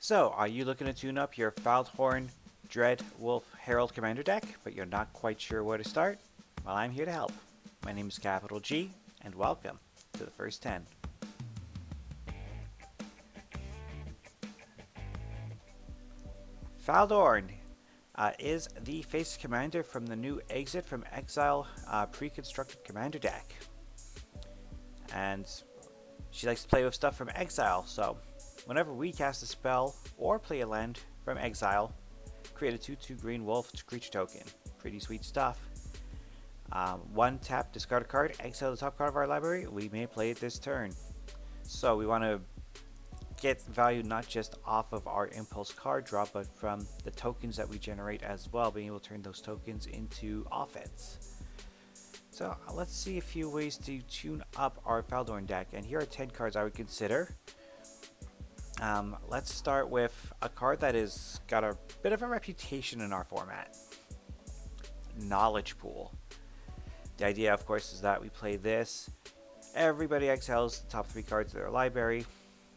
So, are you looking to tune up your Faldorn, Dread, Wolf, Herald Commander deck, but you're not quite sure where to start? Well, I'm here to help. My name is Capital G, and welcome to the first 10. Faldorn is the face commander from the new Exit From Exile pre-constructed commander deck. And she likes to play with stuff from exile, so whenever we cast a spell or play a land from exile, create a 2/2 green wolf creature token. Pretty sweet stuff. One tap, discard a card, exile the top card of our library. We may play it this turn. So we want to get value not just off of our impulse card draw, but from the tokens that we generate as well, being able to turn those tokens into offense. So let's see a few ways to tune up our Faldorn deck, and here are 10 cards I would consider. Let's start with a card that has got a bit of a reputation in our format. Knowledge Pool. The idea, of course, is that we play this. Everybody exiles the top 3 cards of their library,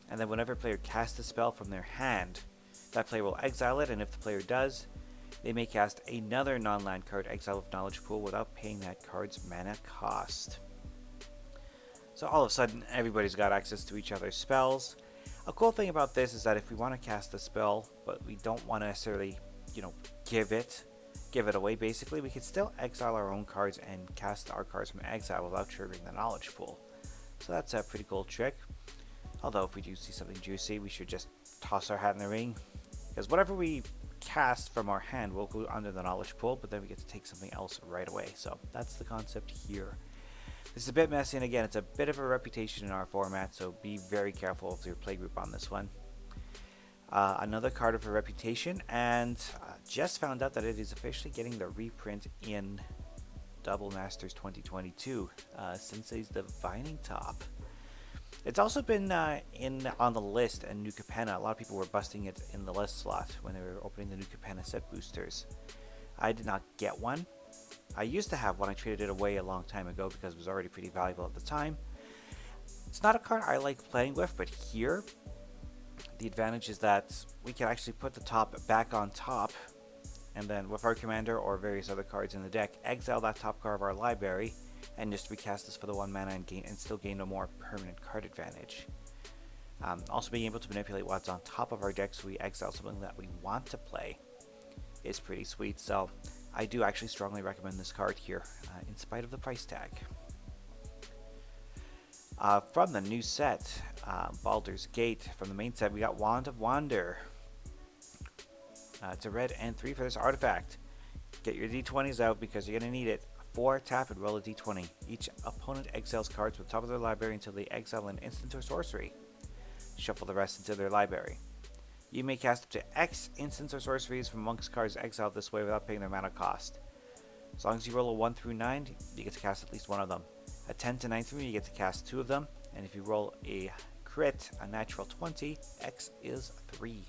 and then whenever a player casts a spell from their hand, that player will exile it, and if the player does, they may cast another non-land card exile with Knowledge Pool without paying that card's mana cost. So all of a sudden, everybody's got access to each other's spells. A cool thing about this is that if we want to cast a spell, but we don't want to necessarily, give it away, basically, we can still exile our own cards and cast our cards from exile without triggering the Knowledge Pool. So that's a pretty cool trick. Although if we do see something juicy, we should just toss our hat in the ring, because whatever we cast from our hand will go under the Knowledge Pool, but then we get to take something else right away. So that's the concept here. This is a bit messy, and again, it's a bit of a reputation in our format, so be very careful of your playgroup on this one. Another card of a reputation, and just found out that it is officially getting the reprint in Double Masters 2022, Sensei's Divining Top. It's also been on the list in New Capenna. A lot of people were busting it in the list slot when they were opening the New Capenna set boosters. I did not get one. I used to have one. I traded it away a long time ago because it was already pretty valuable at the time. It's not a card I like playing with, but here, the advantage is that we can actually put the top back on top, and then with our commander or various other cards in the deck, exile that top card of our library, and just recast this for the 1 mana and still gain a more permanent card advantage. Also being able to manipulate what's on top of our deck so we exile something that we want to play is pretty sweet. So I do actually strongly recommend this card here, in spite of the price tag. From the new set, Baldur's Gate, from the main set, we got Wand of Wander. It's a red and 3 for this artifact. Get your d20s out because you're going to need it. 4, tap and roll a d20. Each opponent exiles cards from the top of their library until they exile an instant or sorcery. Shuffle the rest into their library. You may cast up to X instants or sorceries from amongst cards exiled this way without paying their mana cost. As long as you roll a 1 through 9, you get to cast at least one of them. A 10 to 9 through, you get to cast 2 of them. And if you roll a crit, a natural 20, X is 3.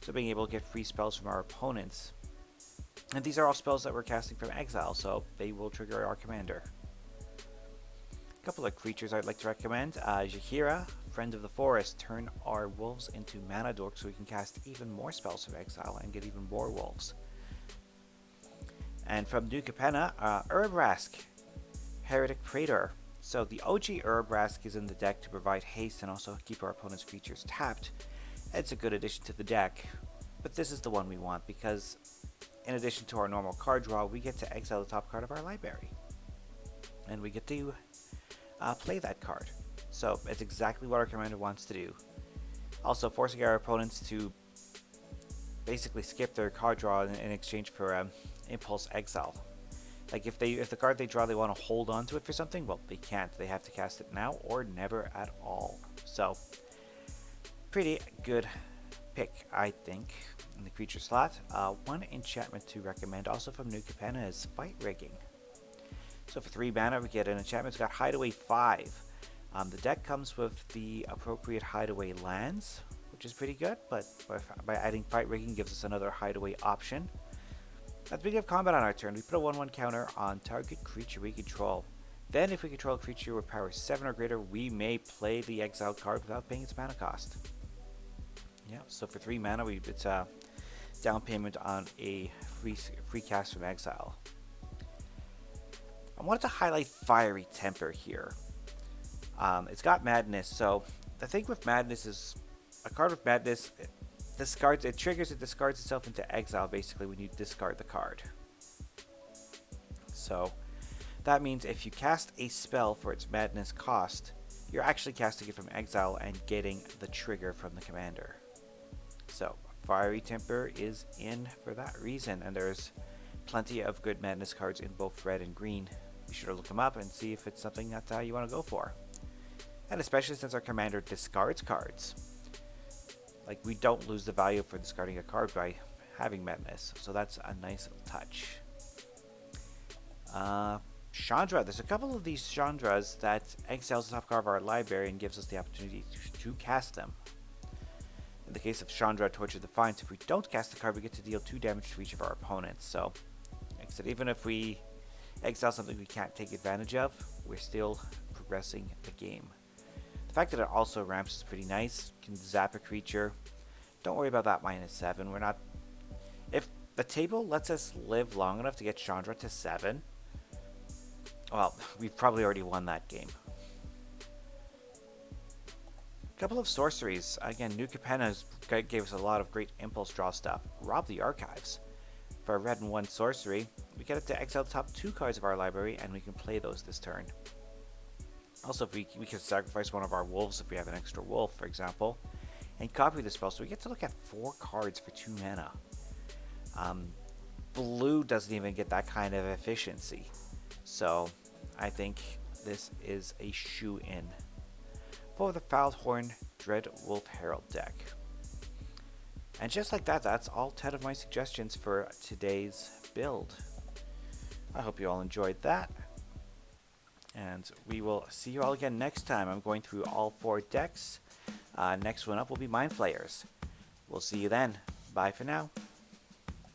So being able to get free spells from our opponents. And these are all spells that we're casting from exile, so they will trigger our commander. A couple of creatures I'd like to recommend. Jaheira, Friend of the Forest. Turn our wolves into mana dork so we can cast even more spells from exile and get even more wolves. And from New Capenna, Rask, Heretic Praetor. So the OG Rask is in the deck to provide haste and also keep our opponent's creatures tapped. It's a good addition to the deck, but this is the one we want because in addition to our normal card draw, we get to exile the top card of our library. And we get to play that card. So it's exactly what our commander wants to do. Also forcing our opponents to basically skip their card draw in exchange for impulse exile. Like if the card they draw they want to hold on to it for something, well they can't. They have to cast it now or never at all. So pretty good pick, I think, in the creature slot. One enchantment to recommend also from New Capenna is Fight Rigging. So for 3 mana we get an enchantment. It's got Hideaway 5. The deck comes with the appropriate Hideaway lands, which is pretty good, but by adding Fight Rigging gives us another Hideaway option. At the beginning of combat on our turn, we put a 1/1 counter on target creature we control. Then if we control a creature with power 7 or greater, we may play the exiled card without paying its mana cost. Yeah, So for 3 mana, it's a down payment on a free cast from Exile. I wanted to highlight Fiery Temper here. It's got Madness, so the thing with Madness is a card with Madness it triggers, it discards itself into exile basically when you discard the card. So that means if you cast a spell for its Madness cost, you're actually casting it from exile and getting the trigger from the commander. So Fiery Temper is in for that reason, and there's plenty of good Madness cards in both red and green. Be sure to look them up and see if it's something that you want to go for. And especially since our commander discards cards. Like, we don't lose the value for discarding a card by having Madness. So that's a nice touch. Chandra. There's a couple of these Chandras that exiles the top card of our library and gives us the opportunity to cast them. In the case of Chandra, Torture Defiance, if we don't cast the card, we get to deal 2 damage to each of our opponents. So, like I said, even if we exile something we can't take advantage of, we're still progressing the game. The fact that it also ramps is pretty nice. Can zap a creature. Don't worry about that -7. We're not... If the table lets us live long enough to get Chandra to 7, well, we've probably already won that game. A couple of sorceries. Again, New Capenna gave us a lot of great impulse draw stuff. Rob the Archives. For a red and 1 sorcery, we get it to exile the top 2 cards of our library, and we can play those this turn. Also, if we can sacrifice one of our wolves if we have an extra wolf, for example, and copy the spell, so we get to look at 4 cards for 2 mana. Blue doesn't even get that kind of efficiency, so I think this is a shoe-in for the Faldorn Dread Wolf Herald deck. And just like that, that's all 10 of my suggestions for today's build. I hope you all enjoyed that. And we will see you all again next time. I'm going through all 4 decks. Next one up will be Mind Flayers. We'll see you then. Bye for now.